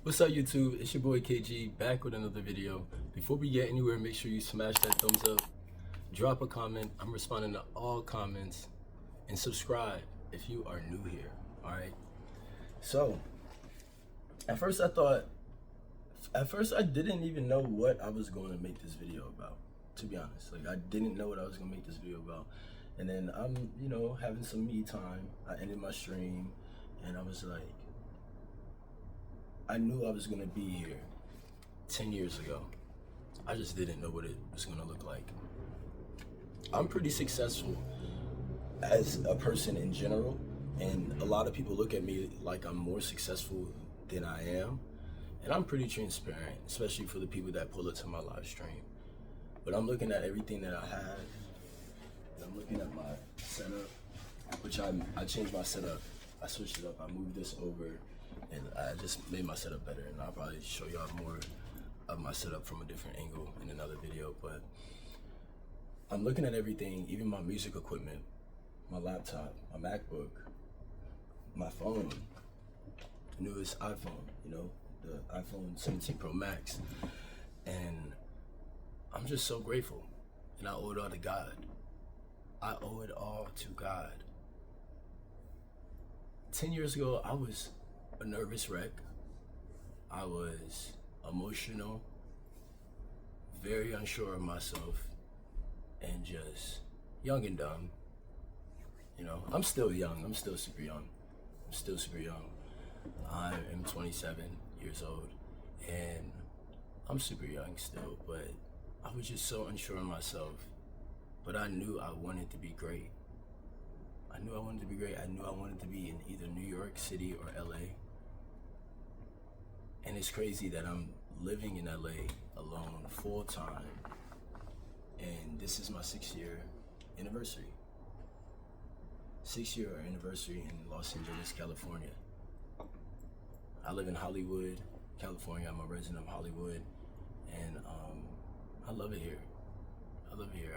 What's up, YouTube? It's your boy KG back with another video. Before we get anywhere, make sure you smash that thumbs up, drop a comment. I'm responding to all comments, and subscribe if you are new here. All right. So, at first I didn't even know what I was going to make this video about. To be honest, like I didn't know what I was going to make this video about. And then I'm, having some me time. I ended my stream, and I was like, I knew I was gonna be here 10 years ago. I just didn't know what it was gonna look like. I'm pretty successful as a person in general, and a lot of people look at me like I'm more successful than I am. And I'm pretty transparent, especially for the people that pull it to my live stream. But I'm looking at everything that I have, and I'm looking at my setup, which I changed my setup. I switched it up, I moved this over, and I just made my setup better, and I'll probably show y'all more of my setup from a different angle in another video. But I'm looking at everything, even my music equipment, my laptop, my MacBook, my phone, the newest iPhone, the iPhone 17 Pro Max, and I'm just so grateful, and I owe it all to God. I owe it all to God. 10 years ago, I was a nervous wreck. I was emotional, very unsure of myself, and just young and dumb. I'm still young. I'm still super young. I am 27 years old, and I'm super young still, but I was just so unsure of myself. But I knew I wanted to be great. I knew I wanted to be in either New York City or LA. And it's crazy that I'm living in LA alone full time. And this is my 6-year anniversary. 6-year anniversary in Los Angeles, California. I live in Hollywood, California. I'm a resident of Hollywood. And I love it here.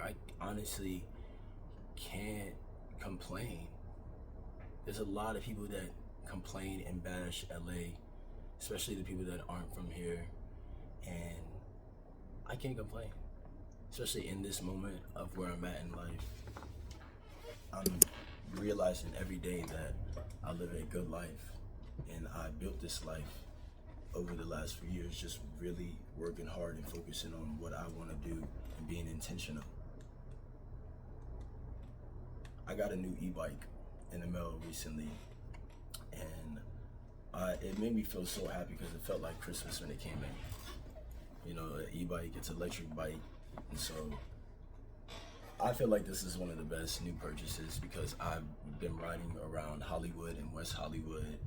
I honestly can't complain. There's a lot of people that complain and bash LA, especially the people that aren't from here, and I can't complain, especially in this moment of where I'm at in life. I'm realizing every day that I live a good life, and I built this life over the last few years, just really working hard and focusing on what I want to do and being intentional. I got a new e-bike in the mail recently, and it made me feel so happy because it felt like Christmas when it came in. An e-bike, it's an electric bike, and so I feel like this is one of the best new purchases because I've been riding around Hollywood and West Hollywood.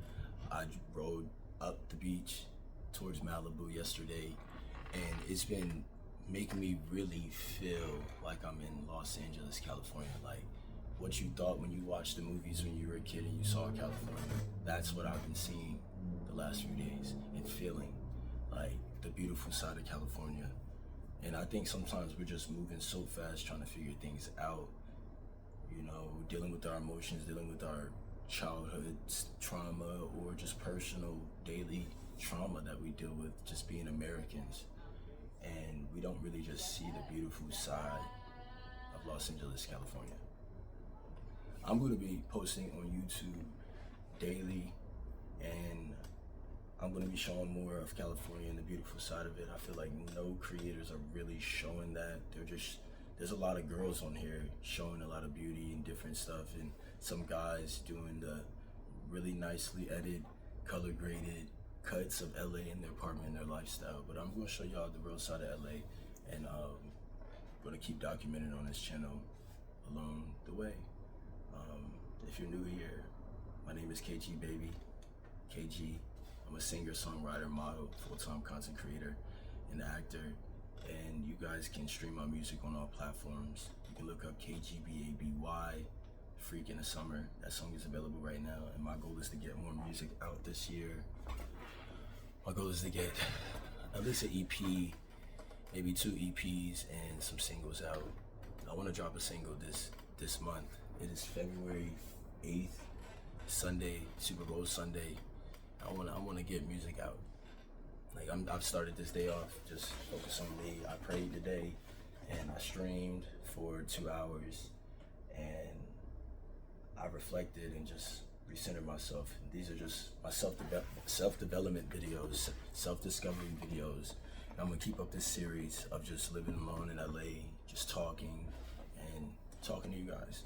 I rode up the beach towards Malibu yesterday, and it's been making me really feel like I'm in Los Angeles, California. Like what you thought when you watched the movies when you were a kid and you saw California. That's what I've been seeing the last few days and feeling like the beautiful side of California. And I think sometimes we're just moving so fast trying to figure things out, dealing with our emotions, dealing with our childhood trauma or just personal daily trauma that we deal with just being Americans. And we don't really just see the beautiful side of Los Angeles, California. I'm going to be posting on YouTube daily, and I'm going to be showing more of California and the beautiful side of it. I feel like no creators are really showing that. There's a lot of girls on here showing a lot of beauty and different stuff, and some guys doing the really nicely edited, color graded cuts of LA in their apartment and their lifestyle. But I'm going to show y'all the real side of LA, and I'm going to keep documenting on this channel along the way. If you're new here, my name is KG Baby, KG. I'm a singer, songwriter, model, full-time content creator, and actor. And you guys can stream my music on all platforms. You can look up KGBABY, Freak in the Summer. That song is available right now. And my goal is to get more music out this year. My goal is to get at least an EP, maybe 2 EPs, and some singles out. I want to drop a single this month. It is February 8th, Sunday, Super Bowl Sunday. I want to get music out. I've started this day off just focus on me. I prayed today, and I streamed for 2 hours, and I reflected and just recentered myself. These are just my self-development videos, self-discovery videos. And I'm gonna keep up this series of just living alone in LA, just talking to you guys.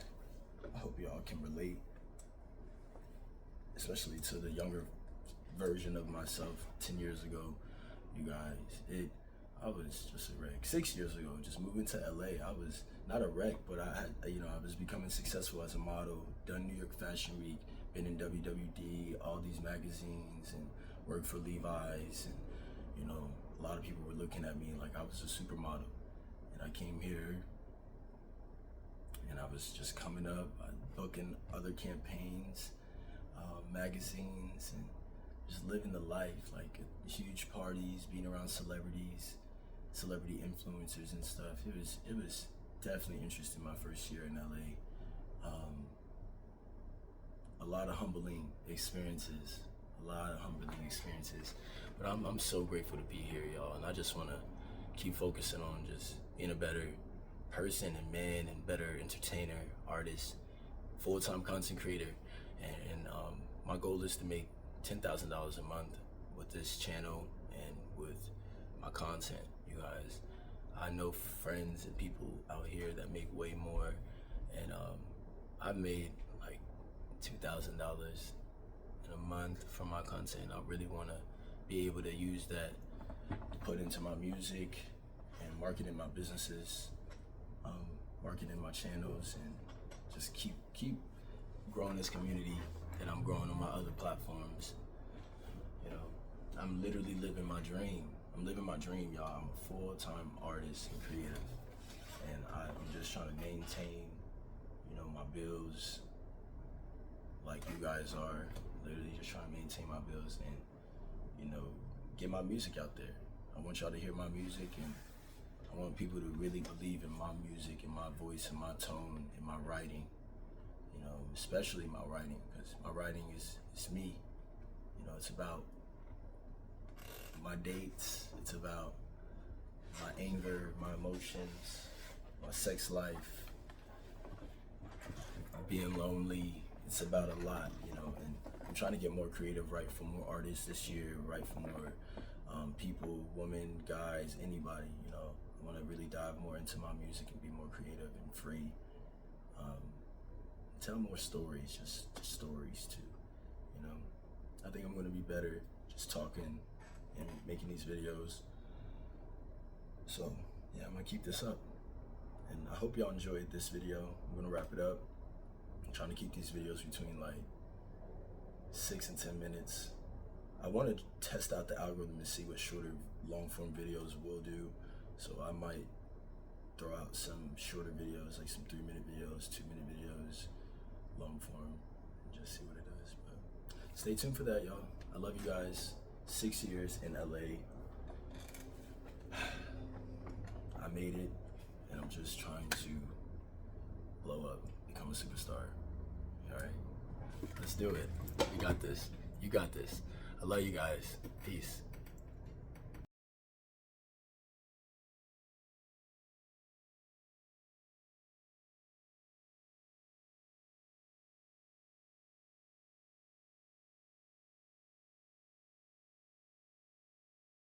I hope y'all can relate, especially to the younger version of myself 10 years ago. You guys, I was just a wreck. 6 years ago, just moving to LA, I was not a wreck, but I was becoming successful as a model, done New York Fashion Week, been in WWD, all these magazines, and worked for Levi's, and a lot of people were looking at me like I was a supermodel. And I came here, and I was just coming up, booking other campaigns, magazines, and just living the life, like huge parties, being around celebrities, celebrity influencers and stuff. It was definitely interesting my first year in LA. A lot of humbling experiences, but I'm so grateful to be here, y'all, and I just want to keep focusing on just being a better person and man and better entertainer, artist, full-time content creator, and my goal is to make $10,000 a month with this channel and with my content, you guys. I know friends and people out here that make way more, and I've made like $2,000 in a month from my content. I really want to be able to use that to put into my music and marketing my businesses, marketing my channels, and just keep growing this community that I'm growing on my other platforms. I'm literally living my dream. I'm living my dream, y'all. I'm a full-time artist and creative, and I'm just trying to maintain, my bills like you guys are. Literally just trying to maintain my bills and, get my music out there. I want y'all to hear my music, and I want people to really believe in my music and my voice and my tone and my writing, especially my writing, because my writing is me. It's about my dates, it's about my anger, my emotions, my sex life, being lonely. It's about a lot, and I'm trying to get more creative, write for more artists this year, write for more people, women, guys, anybody, I want to really dive more into my music and be more creative and free. Tell more stories, just stories too, I think I'm going to be better just talking and making these videos. So yeah, I'm gonna keep this up, and I hope y'all enjoyed this video. I'm gonna wrap it up. I'm trying to keep these videos between like 6 and 10 minutes. I want to test out the algorithm to see what shorter long form videos will do, so I might throw out some shorter videos, like some 3-minute videos, 2-minute videos, long form, and just see what it does. But stay tuned for that, y'all. I love you guys. 6 years in LA. I made it, and I'm just trying to blow up, become a superstar. All right, let's do it. We got this. You got this. I love you guys. Peace.